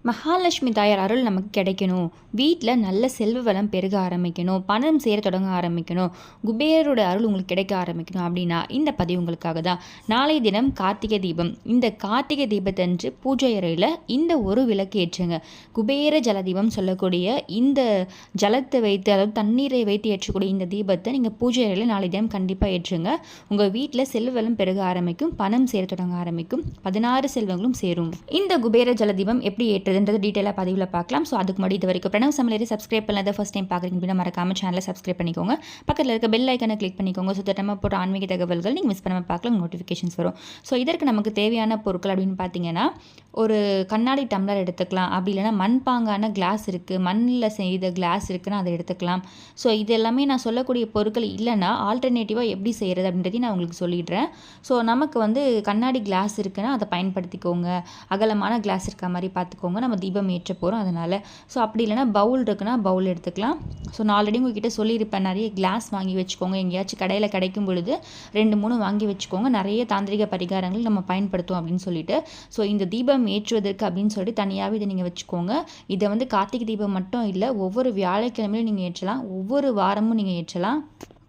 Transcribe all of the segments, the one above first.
மகாலட்சுமி தாயார் அருள் நமக்கு கிடைக்கணும், வீட்டில் நல்ல செல்வ வளம் பெருக ஆரம்பிக்கணும், பணம் சேர தொடங்க ஆரம்பிக்கணும், குபேரோட அருள் உங்களுக்கு கிடைக்க ஆரம்பிக்கணும் அப்படின்னா இந்த பதிவு உங்களுக்காக தான். நாளைய தினம் கார்த்திகை தீபம். இந்த கார்த்திகை தீபத்தன்று பூஜை அறையில் இந்த ஒரு விளக்கு ஏற்றுங்க. குபேர ஜல தீபம் சொல்லக்கூடிய இந்த ஜலத்தை வைத்து, அதாவது தண்ணீரை வைத்து ஏற்றக்கூடிய இந்த தீபத்தை நீங்கள் பூஜை அறையில் நாளைய தினம் கண்டிப்பாக ஏற்றுங்க. உங்கள் வீட்டில் செல்வ வளம் பெருக ஆரம்பிக்கும், பணம் சேர தொடங்க ஆரம்பிக்கும், 16 செல்வங்களும் சேரும். இந்த குபேர ஜல தீபம் எப்படி ஏற்று டீட்டெயிலாக பதிவில் பார்க்கலாம். ஸோ அதுக்கு முன்னாடி இது வரைக்கும் பிரணவ் சமையலை சப்ஸ்கிரைப் பண்ணாத ஃபர்ஸ்ட் டைம் பார்க்குறீங்க அப்படின்னா மறக்காம சேனலை சப்ஸ்கிரைப் பண்ணிக்கோங்க. பக்கத்தில் இருக்க பெல் ஐக்கனை கிளிக் பண்ணிக்கோங்க. ஸோ நம்ம போட்ட ஆன்மீக தகவல்கள் நீங்கள் மிஸ் பண்ணாமல் பார்க்கலாம், நோட்டிஃபிகேஷன்ஸ் வரும். ஸோ இதற்கு நமக்கு தேவையான பொருட்கள் அப்படின்னு பார்த்தீங்கன்னா, ஒரு கண்ணாடி டம்ளர் எடுத்துக்கலாம். அப்படி இல்லைனா மண்பாங்கான கிளாஸ் இருக்குது, மண்ணில் செய்த கிளாஸ் இருக்குன்னா அதை எடுத்துக்கலாம். ஸோ இது எல்லாமே நான் சொல்லக்கூடிய பொருட்கள் இல்லைனா ஆல்டர்னேட்டிவாக எப்படி செய்கிறது அப்படின்றதையும் நான் உங்களுக்கு சொல்லிடுறேன். ஸோ நமக்கு வந்து கண்ணாடி கிளாஸ் இருக்குன்னா அதை பயன்படுத்திக்கோங்க. அகலமான கிளாஸ் இருக்க மாதிரி பார்த்துக்கோங்க, நம்ம தீபம் ஏற்ற போகிறோம் அதனால். ஸோ அப்படி இல்லைனா பவுல் இருக்குன்னா பவுல் எடுத்துக்கலாம். ஸோ நான் ஆல்ரெடி உங்ககிட்ட சொல்லியிருப்பேன், நிறைய கிளாஸ் வாங்கி வச்சுக்கோங்க. எங்கேயாச்சும் கடையில் கிடைக்கும் பொழுது 2-3 வாங்கி வச்சுக்கோங்க. நிறைய தாந்திரிக பரிகாரங்கள் நம்ம பயன்படுத்தும் அப்படின்னு சொல்லிட்டு. ஸோ இந்த தீபம் ஏற்றுவதற்கு அப்படின்னு சொல்லிட்டு தனியாகவே இதை நீங்கள் வச்சுக்கோங்க. இதை வந்து கார்த்திகை தீபம் மட்டும் இல்லை, ஒவ்வொரு வியாழக்கிழமையும் நீங்கள் ஏற்றலாம், ஒவ்வொரு வாரமும் நீங்கள் ஏற்றலாம்.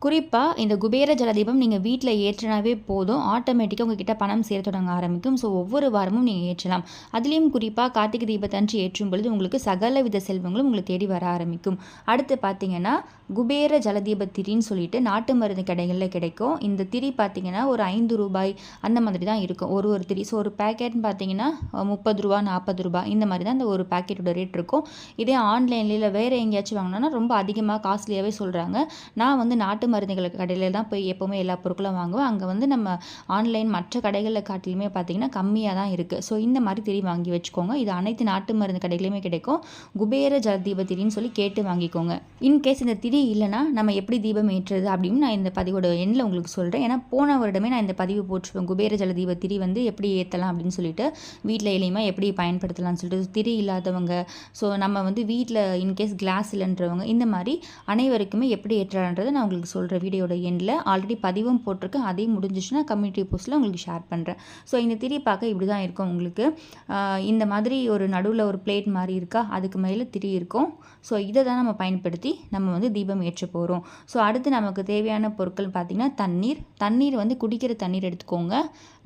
குறிப்பாக இந்த குபேர ஜலதீபம் நீங்கள் வீட்டில் ஏற்றினாவே போதும், ஆட்டோமேட்டிக்காக உங்ககிட்ட பணம் சேர தொடங்க ஆரம்பிக்கும். ஸோ ஒவ்வொரு வாரமும் நீங்கள் ஏற்றலாம். அதுலேயும் குறிப்பாக கார்த்திகை தீபத்தன்று ஏற்றும் பொழுது உங்களுக்கு சகல வித செல்வங்களும் உங்களுக்கு தேடி வர ஆரம்பிக்கும். அடுத்து பார்த்தீங்கன்னா குபேர ஜலதீப திரின்னு சொல்லிட்டு நாட்டு மருந்து கடைகளில் கிடைக்கும். இந்த திரி பார்த்தீங்கன்னா ஒரு 5 ரூபாய் அந்த மாதிரி தான் இருக்கும் ஒரு திரி. ஸோ ஒரு பேக்கெட்னு பார்த்தீங்கன்னா 30 ரூபா 40 ரூபாய் இந்த மாதிரி தான் இந்த ஒரு பேக்கெட்டோட ரேட் இருக்கும். இதே ஆன்லைனில் இல்லை வேறு எங்கேயாச்சும் வாங்கினோன்னா ரொம்ப அதிகமாக காஸ்ட்லியாகவே சொல்கிறாங்க. நான் வந்து நாட்டு மருந்துகள் கடையில் தான் போய் எப்போவுமே எல்லா பொருட்களும் வாங்குவேன். அங்கே வந்து நம்ம ஆன்லைன் மற்ற கடைகளில் காட்டிலுமே பார்த்தீங்கன்னா கம்மியாக தான் இருக்குது. ஸோ இந்த மாதிரி திரி வாங்கி வச்சுக்கோங்க. இது அனைத்து நாட்டு மருந்து கடைகளையுமே கிடைக்கும். குபேர ஜலதீப திரின்னு சொல்லி கேட்டு வாங்கிக்கோங்க. இன்கேஸ் இந்த திரி இல்லைனா நம்ம எப்படி தீபம் ஏற்றுறது அப்படின்னு நான் இந்த பதிவோட எண்ணில் உங்களுக்கு சொல்கிறேன். ஏன்னா போன வருடமே நான் இந்த பதிவு போட்டுருவேன், குபேர ஜலதீப திரி வந்து எப்படி ஏற்றலாம் அப்படின்னு சொல்லிட்டு, வீட்டில் எளிமையாக எப்படி பயன்படுத்தலாம்னு சொல்லிட்டு. திரி இல்லாதவங்க, ஸோ நம்ம வந்து வீட்டில் இன்கேஸ் கிளாஸ் இல்லைன்றவங்க, இந்த மாதிரி அனைவருக்குமே எப்படி ஏற்றலான்றதை நான் உங்களுக்கு சொல்கிறேன் வீடியோட எண்டில். ஆல்ரெடி பதிவும் போட்டிருக்கேன், அதையும் முடிஞ்சிச்சுன்னா கம்யூனிட்டி போஸ்ட்டில் உங்களுக்கு ஷேர் பண்ணுறேன். ஸோ இந்த திரி பார்க்க இப்படி தான் இருக்கும் உங்களுக்கு. இந்த மாதிரி ஒரு நடுவில் ஒரு பிளேட் மாதிரி இருக்கா, அதுக்கு மேலே திரி இருக்கும். ஸோ இதை தான் நம்ம பயன்படுத்தி நம்ம வந்து தீபம் ஏற்ற போகிறோம். ஸோ அடுத்து நமக்கு தேவையான பொருட்கள் பார்த்திங்கன்னா தண்ணீர் வந்து குடிக்கிற தண்ணீர் எடுத்துக்கோங்க.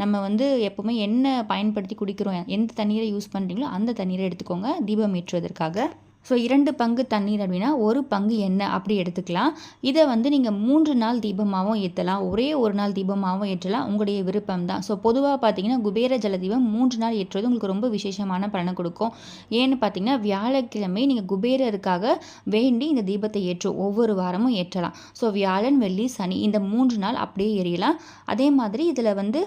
நம்ம வந்து எப்போவுமே என்ன பயன்படுத்தி குடிக்கிறோம், எந்த தண்ணீரை யூஸ் பண்ணுறீங்களோ அந்த தண்ணீரை எடுத்துக்கோங்க தீபம் ஏற்றுவதற்காக. ஸோ 2 பங்கு தண்ணீர் அப்படின்னா 1 பங்கு எண்ணெய் அப்படி எடுத்துக்கலாம். இதை வந்து நீங்கள் 3 நாள் தீபமாகவும் ஏற்றலாம், ஒரே ஒரு நாள் தீபமாகவும் ஏற்றலாம், உங்களுடைய விருப்பம் தான். ஸோ பொதுவாக பார்த்தீங்கன்னா குபேர ஜல தீபம் 3 நாள் ஏற்றுவது உங்களுக்கு ரொம்ப விசேஷமான பலனை கொடுக்கும். ஏன்னு பார்த்தீங்கன்னா வியாழக்கிழமை நீங்கள் குபேரருக்காக வேண்டி இந்த தீபத்தை ஏற்றும், ஒவ்வொரு வாரமும் ஏற்றலாம். ஸோ வியாழன் வெள்ளி சனி இந்த 3 நாள் அப்படியே எரியலாம். அதே மாதிரி இதில் வந்து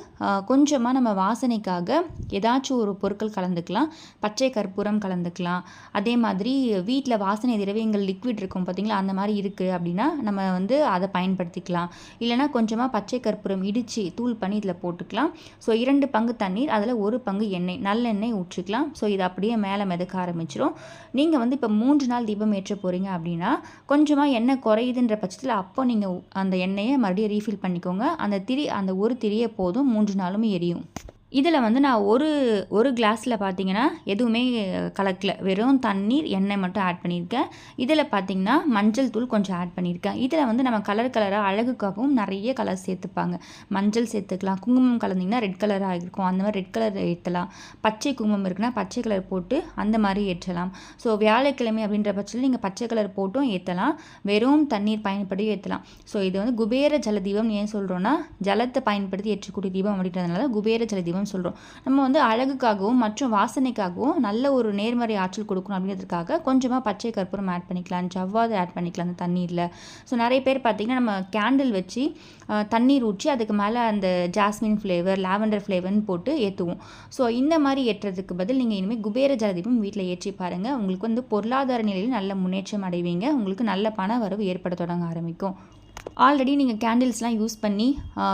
கொஞ்சமாக நம்ம வாசனைக்காக ஏதாச்சும் ஒரு பொருட்கள் கலந்துக்கலாம். பச்சை கற்பூரம் கலந்துக்கலாம். அதே மாதிரி வீட்டில் வாசனை திரவியங்கள் லிக்விட் இருக்கும் பார்த்தீங்களா, அந்த மாதிரி இருக்குது அப்படின்னா நம்ம வந்து அதை பயன்படுத்திக்கலாம். இல்லைனா கொஞ்சமாக பச்சை கற்பூரம் இடித்து தூள் பண்ணி இதில் போட்டுக்கலாம். ஸோ 2 பங்கு தண்ணீர், அதில் 1 பங்கு எண்ணெய், நல்லெண்ணெய் ஊற்றிக்கலாம். ஸோ இது அப்படியே மேலே மிதக்க ஆரம்பிச்சிடும். நீங்கள் வந்து இப்போ 3 நாள் தீபம் ஏற்ற போகிறீங்க அப்படின்னா கொஞ்சமாக எண்ணெய் குறையுதுன்ற பட்சத்தில் அப்போ நீங்கள் அந்த எண்ணெயை மறுபடியும் ரீஃபில் பண்ணிக்கோங்க. அந்த ஒரு திரியே போதும், 3 நாளுமே எரியும். இதில் வந்து நான் ஒரு கிளாஸில் பார்த்தீங்கன்னா எதுவுமே கலக்கல, வெறும் தண்ணீர் எண்ணெய் மட்டும் ஆட் பண்ணியிருக்கேன். இதில் பார்த்தீங்கன்னா மஞ்சள் தூள் கொஞ்சம் ஆட் பண்ணியிருக்கேன். இதில் வந்து நம்ம கலராக அழகுக்காகவும் நிறைய கலர் சேர்த்துப்பாங்க. மஞ்சள் சேர்த்துக்கலாம், குங்குமம் கலந்திங்கன்னா ரெட் கலராக இருக்கும், அந்த மாதிரி ரெட் கலர் ஏற்றலாம். பச்சை குங்குமம் இருக்குன்னா பச்சை கலர் போட்டு அந்த மாதிரி ஏற்றலாம். ஸோ வியாழக்கிழமை அப்படின்ற பட்சத்தில் நீங்கள் பச்சை கலர் போட்டும் ஏற்றலாம், வெறும் தண்ணீர் பயன்படுத்தி ஏற்றலாம். ஸோ இது வந்து குபேர ஜல தீபம் ஏன் சொல்கிறோன்னா, ஜலத்தை பயன்படுத்தி ஏற்றக்கூடிய தீபம் அப்படின்றதுனால குபேர ஜல தீபம் சொல்கிறோம். நம்ம வந்து அழகுக்காகவும் மற்றும் வாசனைக்காகவும் நல்ல ஒரு நேர்மறை ஆற்றல் கொடுக்கணும் அப்படின்றதுக்காக கொஞ்சமாக பச்சை கற்பூரம் ஆட் பண்ணிக்கலாம், ஜவ்வாது ஆட் பண்ணிக்கலாம் அந்த தண்ணீரில். ஸோ நிறைய பேர் பார்த்திங்கன்னா நம்ம கேண்டில் வச்சு தண்ணீர் ஊற்றி அதுக்கு மேலே அந்த ஜாஸ்மின் ஃப்ளேவர் லாவெண்டர் ஃப்ளேவர்னு போட்டு ஏற்றுவோம். ஸோ இந்த மாதிரி ஏற்றுறதுக்கு பதில் நீங்கள் இனிமேல் குபேர ஜலதீபம் வீட்டில் ஏற்றி பாருங்கள். உங்களுக்கு வந்து பொருளாதார நிலையில் நல்ல முன்னேற்றம் அடைவீங்க, உங்களுக்கு நல்ல பண வரவு ஏற்பட தொடங்க ஆரம்பிக்கும். ஆல்ரெடி நீங்கள் கேண்டில்ஸ்லாம் யூஸ் பண்ணி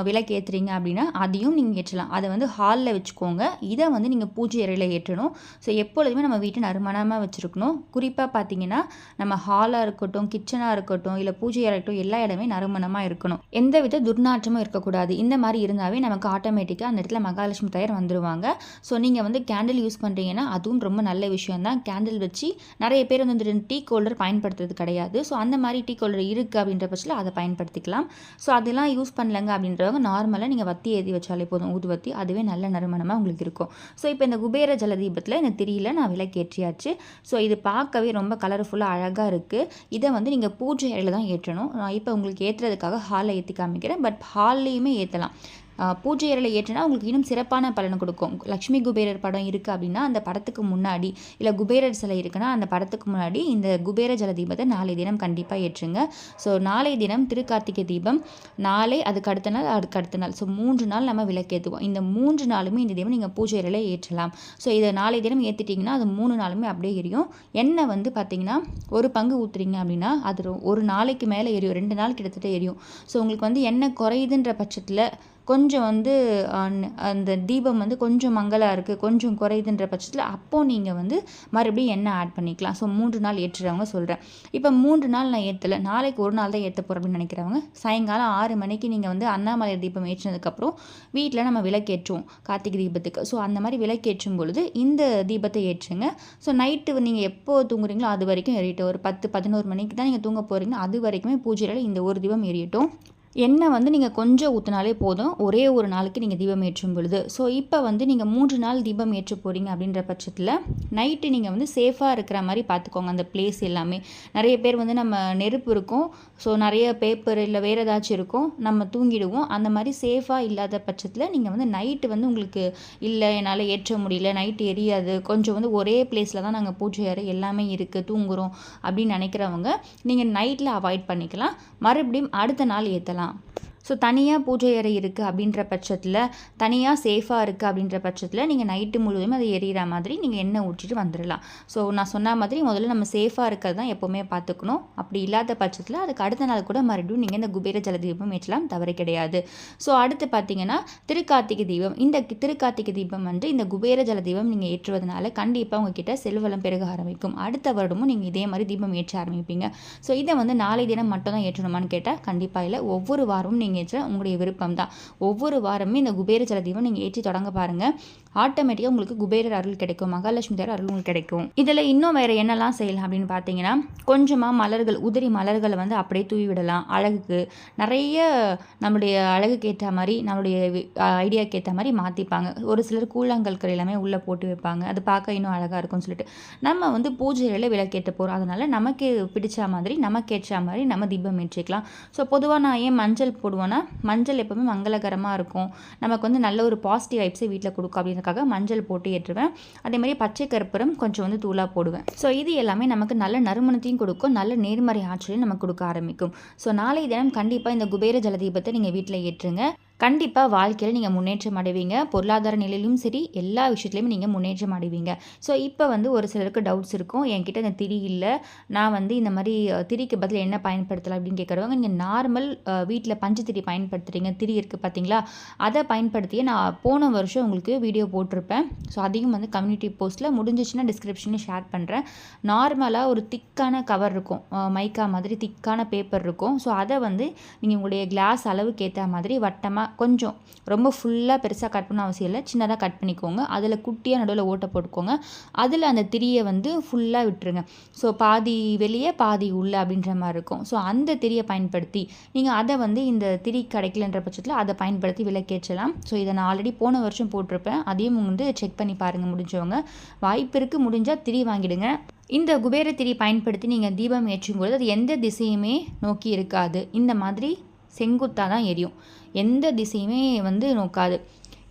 விளக்கு ஏற்றுறீங்க அப்படின்னா அதையும் நீங்கள் ஏற்றலாம். அதை வந்து ஹாலில் வச்சுக்கோங்க. இதை வந்து நீங்கள் பூஜை அறையில் ஏற்றணும். ஸோ எப்பொழுதுமே நம்ம வீட்டை நறுமணமாக வச்சுருக்கணும். குறிப்பாக பார்த்தீங்கன்னா நம்ம ஹாலாக இருக்கட்டும், கிச்சனாக இருக்கட்டும், இல்லை பூஜை அறை இருக்கட்டும், எல்லா இடமே நறுமணமாக இருக்கணும். எந்த வித துர்நாற்றமும் இருக்கக்கூடாது. இந்த மாதிரி இருந்தாவே நமக்கு ஆட்டோமேட்டிக்காக அந்த இடத்துல மகாலட்சுமி தாயார் வந்துடுவாங்க. ஸோ நீங்கள் வந்து கேண்டில் யூஸ் பண்ணுறீங்கன்னா அதுவும் ரொம்ப நல்ல விஷயம் தான். கேண்டில் வச்சு நிறைய பேர் வந்து டீ ஹோல்டர் பயன்படுத்துறது கிடையாது. ஸோ அந்த மாதிரி டீ ஹோல்டர் இருக்குது அப்படின்ற பட்சத்தில் அதை பயன்படுத்திக்கலாம். ஸோ அதெல்லாம் யூஸ் பண்ணலங்க அப்படின்றவங்க நார்மலாக நீங்கள் வத்தி ஏற்றி வச்சாலே போதும், ஊதுவத்தி, அதுவே நல்ல நறுமணமாக உங்களுக்கு இருக்கும். ஸோ இப்போ இந்த குபேர ஜலதீபத்தில் இந்த திரியில் நான் விளக்கேற்றியாச்சு. ஸோ இது பார்க்கவே ரொம்ப கலர்ஃபுல்லாக அழகாக இருக்குது. இதை வந்து நீங்கள் பூஜை அறையில் தான் ஏற்றணும். நான் இப்போ உங்களுக்கு ஏற்றுறதுக்காக ஹாலில் ஏற்றி காமிக்கிறேன். பட் ஹால்லையுமே ஏற்றலாம். பூஜை அறையில் ஏற்றினா உங்களுக்கு இன்னும் சிறப்பான பலனை கொடுக்கும். லக்ஷ்மி குபேரர் படம் இருக்குது அப்படின்னா அந்த படத்துக்கு முன்னாடி, இல்லை குபேரர் சிலை இருக்குன்னா அந்த படத்துக்கு முன்னாடி இந்த குபேர ஜல தீபத்தை நாளை தினம் கண்டிப்பாக ஏற்றுங்க. ஸோ நாளை தினம் திருக்கார்த்திகை தீபம், நாளை அதுக்கு அடுத்த நாள், அதுக்கு அடுத்த நாள், ஸோ 3 நாள் நம்ம விளக்கேற்றுவோம். இந்த 3 நாளுமே இந்த தீபம் நீங்கள் பூஜை அறையில் ஏற்றலாம். ஸோ இதை நாளை தினம் ஏற்றிட்டிங்கன்னா அது 3 நாளுமே அப்படியே எரியும். எண்ணெய் வந்து பார்த்திங்கன்னா ஒரு பங்கு ஊற்றுறீங்க அப்படின்னா அது ஒரு நாளைக்கு மேலே எரியும், 2 நாள் கிட்டத்தட்ட எரியும். ஸோ உங்களுக்கு வந்து எண்ணெய் குறையுதுன்ற பட்சத்தில் கொஞ்சம் வந்து அந்த தீபம் வந்து கொஞ்சம் மங்கலாக இருக்குது, கொஞ்சம் குறையுதுன்ற பட்சத்தில் அப்போது நீங்கள் வந்து மறுபடியும் எண்ணெய் ஆட் பண்ணிக்கலாம். ஸோ 3 நாள் ஏற்றுறவங்க சொல்கிறேன். இப்போ 3 நாள் நான் ஏற்றலை, நாளைக்கு ஒரு நாள் தான் ஏற்ற போகிறேன் அப்படின்னு நினைக்கிறவங்க சாயங்காலம் 6 மணிக்கு நீங்கள் வந்து அண்ணாமலை தீபம் ஏற்றினதுக்கப்புறம் வீட்டில் நம்ம விளக்கேற்றுவோம் கார்த்திகை தீபத்துக்கு. ஸோ அந்த மாதிரி விளக்கேற்றும் பொழுது இந்த தீபத்தை ஏற்றுங்க. ஸோ நைட்டு நீங்கள் எப்போ தூங்குறீங்களோ அது வரைக்கும் எரியட்டும். ஒரு 10-11 மணிக்கு தான் நீங்கள் தூங்க போகிறீங்கன்னா அது வரைக்குமே பூஜையில் இந்த ஒரு தீபம் எரியட்டும். எண்ணெய் வந்து நீங்கள் கொஞ்சம் ஊற்றினாலே போதும், ஒரே ஒரு நாளுக்கு நீங்கள் தீபம் ஏற்றும் பொழுது. ஸோ இப்போ வந்து நீங்கள் 3 நாள் தீபம் ஏற்ற போகிறீங்க அப்படின்ற பட்சத்தில் நைட்டு நீங்கள் வந்து சேஃபாக இருக்கிற மாதிரி பார்த்துக்கோங்க. அந்த பிளேஸ் எல்லாமே நிறைய பேர் வந்து நம்ம நெருப்பு இருக்கும், ஸோ நிறைய பேப்பர் இல்லை வேறு ஏதாச்சும் இருக்கும், நம்ம தூங்கிடுவோம். அந்த மாதிரி சேஃபாக இல்லாத பட்சத்தில் நீங்கள் வந்து நைட்டு வந்து உங்களுக்கு இல்லை என்னால் ஏற்ற முடியல, நைட்டு எரியாது, கொஞ்சம் வந்து ஒரே பிளேஸில் தான் நாங்கள் பூஜை அறை எல்லாமே இருக்குது, தூங்குகிறோம் அப்படின்னு நினைக்கிறவங்க நீங்கள் நைட்டில் அவாய்ட் பண்ணிக்கலாம். மறுபடியும் அடுத்த நாள் ஏற்றலாம். ஸோ தனியாக பூஜை அறை இருக்குது அப்படின்ற பட்சத்தில், தனியாக சேஃபாக இருக்குது அப்படின்ற பட்சத்தில் நீங்கள் நைட்டு முழுவதும் அதை எரியிற மாதிரி நீங்கள் எண்ணெய் ஊற்றிட்டு வந்துடலாம். ஸோ நான் சொன்ன மாதிரி முதல்ல நம்ம சேஃபாக இருக்கிறது தான் எப்போவுமே பார்த்துக்கணும். அப்படி இல்லாத பட்சத்தில் அதுக்கு அடுத்த நாள் கூட மறுபடியும் நீங்கள் இந்த குபேர ஜல தீபம் ஏற்றலாம், தவறு கிடையாது. ஸோ அடுத்து பார்த்தீங்கன்னா திருக்கார்த்திகை தீபம். இந்த திருக்கார்த்திகை தீபம் வந்து இந்த குபேர ஜல தீபம் நீங்கள் ஏற்றுவதனால கண்டிப்பாக உங்ககிட்ட செல்வளம் பெருக ஆரம்பிக்கும். அடுத்த வருடமும் நீங்கள் இதே மாதிரி தீபம் ஏற்ற ஆரம்பிப்பீங்க. ஸோ இதை வந்து நாளை தினம் மட்டும் தான் ஏற்றணுமான்னு கேட்டால் கண்டிப்பாக இல்லை. ஒவ்வொரு வாரமும் நீங்கள் ஏற்ற உங்களுடைய விருப்பம் தான். ஒவ்வொரு வாரமே இந்த குபேர ஜல தீபம் நீங்கள் ஏற்றி தொடங்க பாருங்கள். ஆட்டோமேட்டிக்காக உங்களுக்கு குபேரர் அருள் கிடைக்கும், மகாலட்சுமி தாயார் அருள் உங்களுக்கு கிடைக்கும். இதில் இன்னும் வேறு என்னெல்லாம் செய்யலாம் அப்படின்னு பார்த்தீங்கன்னா, கொஞ்சமாக மலர்கள், உதிரி மலர்களை வந்து அப்படியே தூவி விடலாம். அழகுக்கு நிறைய நம்மளுடைய அழகுக்கு ஏற்ற மாதிரி, நம்மளுடைய ஐடியாவுக்கு ஏற்ற மாதிரி மாற்றிப்பாங்க. ஒரு சிலர் கூழாங்கற்கள் எல்லாமே உள்ளே போட்டு வைப்பாங்க, அது பார்க்க இன்னும் அழகாக இருக்கும்னு சொல்லிட்டு. நம்ம வந்து பூஜையில் விளக்கேற்ற போகிறோம், அதனால் நமக்கு பிடிச்ச மாதிரி, நமக்கேற்ற மாதிரி நம்ம தீபம் ஏற்றிக்கலாம். ஸோ பொதுவாக நான் ஏன் மஞ்சள் போடுவேன்னா, மஞ்சள் எப்போவுமே மங்களகரமாக இருக்கும், நமக்கு வந்து நல்ல ஒரு பாசிட்டிவ் வைப்ஸை வீட்டில் கொடுக்கும் அப்படின்றக்காக மஞ்சள் போட்டு ஏற்றுவேன். அதே மாதிரி பச்சை கற்பூரம் கொஞ்சம் வந்து தூளாக போடுவேன். ஸோ இது எல்லாமே நமக்கு நல்ல நறுமணத்தையும் கொடுக்கும், நல்ல நேர்மறை ஆற்றலையும் நமக்கு கொடுக்க ஆரம்பிக்கும். ஸோ நாளைய தினம் கண்டிப்பாக இந்த குபேர ஜல தீபத்தை நீங்கள் வீட்டில் ஏற்றுங்க. கண்டிப்பாக வாழ்க்கையில் நீங்கள் முன்னேற்றம் அடைவீங்க. பொருளாதார நிலையிலும் சரி, எல்லா விஷயத்துலையுமே நீங்கள் முன்னேற்றம் அடைவீங்க. ஸோ இப்போ வந்து ஒரு சிலருக்கு டவுட்ஸ் இருக்கும், என்கிட்ட இந்த திரி இல்லை, நான் வந்து இந்த மாதிரி திரிக்கு பதில் என்ன பயன்படுத்தலாம் அப்படின்னு கேட்குறவங்க, நீங்கள் நார்மல் வீட்டில் பஞ்சு திரி பயன்படுத்துகிறீங்க, திரி இருக்குது பார்த்தீங்களா, அதை பயன்படுத்தியே நான் போன வருஷம் உங்களுக்கு வீடியோ போட்டிருப்பேன். ஸோ அதையும் வந்து கம்யூனிட்டி போஸ்ட்டில் முடிஞ்சிச்சுன்னா டிஸ்கிரிப்ஷனில் ஷேர் பண்ணுறேன். நார்மலாக ஒரு திக்கான கவர் இருக்கும், மைக்கா மாதிரி திக்கான பேப்பர் இருக்கும். ஸோ அதை வந்து நீங்கள் உங்களுடைய கிளாஸ் அளவுக்கு ஏற்ற மாதிரி வட்டமாக, கொஞ்சம் ரொம்ப ஃபுல்லாக பெருசாக கட் பண்ண அவசியம் இல்லை, சின்னதாக கட் பண்ணிக்கோங்க. அதில் குட்டியாக நடுவில் ஓட்டை போட்டுக்கோங்க. அதில் அந்த திரியை வந்து ஃபுல்லாக விட்டுருங்க. ஸோ பாதி வெளியே பாதி உள்ளே அப்படின்ற மாதிரி இருக்கும். ஸோ அந்த திரியை பயன்படுத்தி நீங்கள் அதை வந்து இந்த திரி கிடைக்கலன்ற பட்சத்தில் அதை பயன்படுத்தி விளக்கேற்றலாம். ஸோ இதை நான் ஆல்ரெடி போன வருஷம் போட்டிருப்பேன், அதையும் வந்து செக் பண்ணி பாருங்கள் முடிஞ்சவங்க. வாய்ப்பிற்கு முடிஞ்சால் திரி வாங்கிடுங்க. இந்த குபேர திரி பயன்படுத்தி நீங்கள் தீபம் ஏற்றும்போது அது எந்த திசையுமே நோக்கி இருக்காது, இந்த மாதிரி செங்குத்தாக தான் எரியும், எந்த திசையுமே வந்து நோக்காது.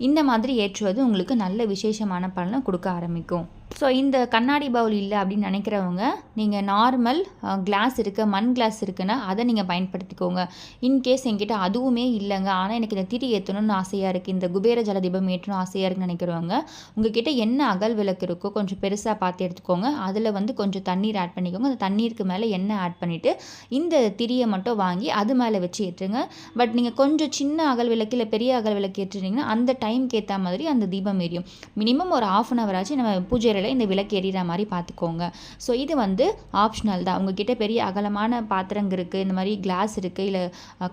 இந்த மாதிரி ஏற்றுவது உங்களுக்கு நல்ல விசேஷமான பலனை கொடுக்க ஆரம்பிக்கும். ஸோ இந்த கண்ணாடி பவுல் இல்லை அப்படின்னு நினைக்கிறவங்க நீங்கள் நார்மல் கிளாஸ் இருக்குது, மண் கிளாஸ் இருக்குன்னா அதை நீங்கள் பயன்படுத்திக்கோங்க. இன்கேஸ் என்கிட்ட அதுவுமே இல்லைங்க, ஆனால் எனக்கு இந்த திரி ஏற்றணும்னு ஆசையாக இருக்குது, இந்த குபேர ஜலதீபம் ஏற்றணும் ஆசையாக இருக்குன்னு நினைக்கிறவங்க உங்ககிட்ட என்ன அகல் விளக்கு இருக்கோ கொஞ்சம் பெருசாக பார்த்து எடுத்துக்கோங்க. அதில் வந்து கொஞ்சம் தண்ணீர் ஆட் பண்ணிக்கோங்க. அந்த தண்ணீருக்கு மேலே எண்ணெய் ஆட் பண்ணிவிட்டு இந்த திரியை மட்டும் வாங்கி அது மேலே வச்சு ஏற்றுங்க. பட் நீங்கள் கொஞ்சம் சின்ன அகல் விளக்கு இல்லை பெரிய அகல் விளக்கு ஏற்றுனீங்கன்னா அந்த டைம்க்கு ஏற்ற மாதிரி அந்த தீபம் எரியும். மினிமம் ஒரு 1/2 hour ஆச்சு நம்ம பூஜை இந்த விளக்கு எரியிற மாதிரி பார்த்துக்கோங்க. ஸோ இது வந்து ஆப்ஷனல் தான். உங்ககிட்ட பெரிய அகலமான பாத்திரங்க இருக்குது, இந்த மாதிரி கிளாஸ் இருக்குது, இல்லை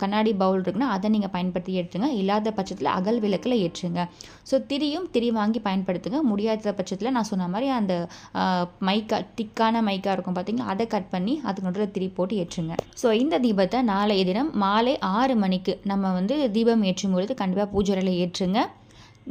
கண்ணாடி பவுல் இருக்குன்னா அதை நீங்கள் பயன்படுத்தி ஏற்றுங்க. இல்லாத பட்சத்தில் அகல் விளக்கில் ஏற்றுங்க. ஸோ திரி வாங்கி பயன்படுத்துங்க. முடியாத பட்சத்தில் நான் சொன்ன மாதிரி அந்த மைக்கா திக்கான மைக்கா இருக்கும் பார்த்தீங்களா, அதை கட் பண்ணி அதுக்கு நடுவில் திரி போட்டு ஏற்றுங்க. ஸோ இந்த தீபத்தை நாளைய தினம் மாலை 6 மணிக்கு நம்ம வந்து தீபம் ஏற்றும் பொழுது கண்டிப்பாக பூஜையில் ஏற்றுங்க.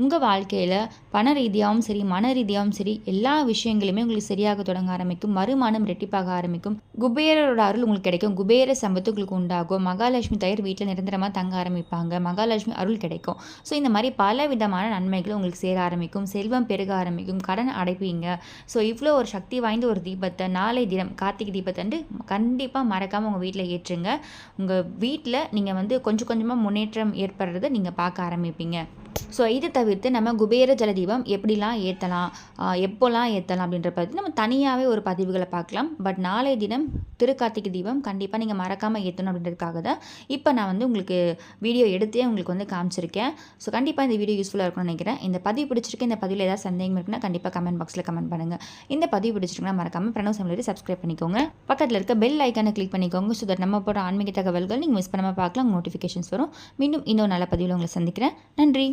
உங்கள் வாழ்க்கையில் பண ரீதியாகவும் சரி, மன ரீதியாகவும் சரி, எல்லா விஷயங்களுமே உங்களுக்கு சரியாக தொடங்க ஆரம்பிக்கும். வருமானம் ரெட்டிப்பாக ஆரம்பிக்கும். குபேரரோட அருள் உங்களுக்கு கிடைக்கும். குபேர சம்பத்து உங்களுக்கு உண்டாகும். மகாலட்சுமி தயார் வீட்டில் நிரந்தரமாக தங்க ஆரம்பிப்பாங்க. மகாலட்சுமி அருள் கிடைக்கும். ஸோ இந்த மாதிரி பல விதமான நன்மைகள் உங்களுக்கு சேர ஆரம்பிக்கும். செல்வம் பெருக ஆரம்பிக்கும். கடன் அடைப்பீங்க. ஸோ இவ்வளோ ஒரு சக்தி வாய்ந்த ஒரு தீபத்தை நாளை தினம் கார்த்திகை தீபத்தன்று கண்டிப்பாக மறக்காமல் உங்கள் வீட்டில் ஏற்றுங்க. உங்கள் வீட்டில் நீங்கள் வந்து கொஞ்சம் கொஞ்சமாக முன்னேற்றம் ஏற்படுறதை நீங்கள் பார்க்க ஆரம்பிப்பீங்க. ஸோ இது தவிர்த்து நம்ம குபேர ஜலதீபம் எப்படிலாம் ஏற்றலாம், எப்போல்லாம் ஏற்றலாம் அப்படின்ற பற்றி நம்ம தனியாகவே ஒரு பதிவுகளை பார்க்கலாம். பட் நாளைய தினம் திருக்கார்த்திகை தீபம் கண்டிப்பாக நீங்கள் மறக்காமல் ஏற்றணும் அப்படின்றதுக்காக தான் இப்போ நான் வந்து உங்களுக்கு வீடியோ எடுத்தே உங்களுக்கு வந்து காமிச்சிருக்கேன். ஸோ கண்டிப்பாக இந்த வீடியோ யூஸ்ஃபுல்லாக இருக்கும்னு நினைக்கிறேன். இந்த பதிவு பிடிச்சிருக்கு, இந்த பதிவில் ஏதாவது சந்தேகம் இருக்குன்னா கண்டிப்பாக கமெண்ட் பாக்ஸில் கமெண்ட் பண்ணுங்கள். இந்த பதிவு பிடிச்சிருக்குன்னா மறக்காமல் பிரணவ் சமையல் சப்ஸ்கிரைப் பண்ணிக்கோங்க. பக்கத்தில் இருக்க பெல் ஐக்கானை கிளிக் பண்ணிக்கோங்க. ஸோ தட் நம்ம போகிற ஆன்மீக தகவல்கள் நீங்கள் மிஸ் பண்ணாமல் பார்க்கலாம், நோட்டிஃபிகேஷன்ஸ் வரும். மீண்டும் இன்னொரு நல்ல பதிவில் உங்களை சந்திக்கிறேன். நன்றி.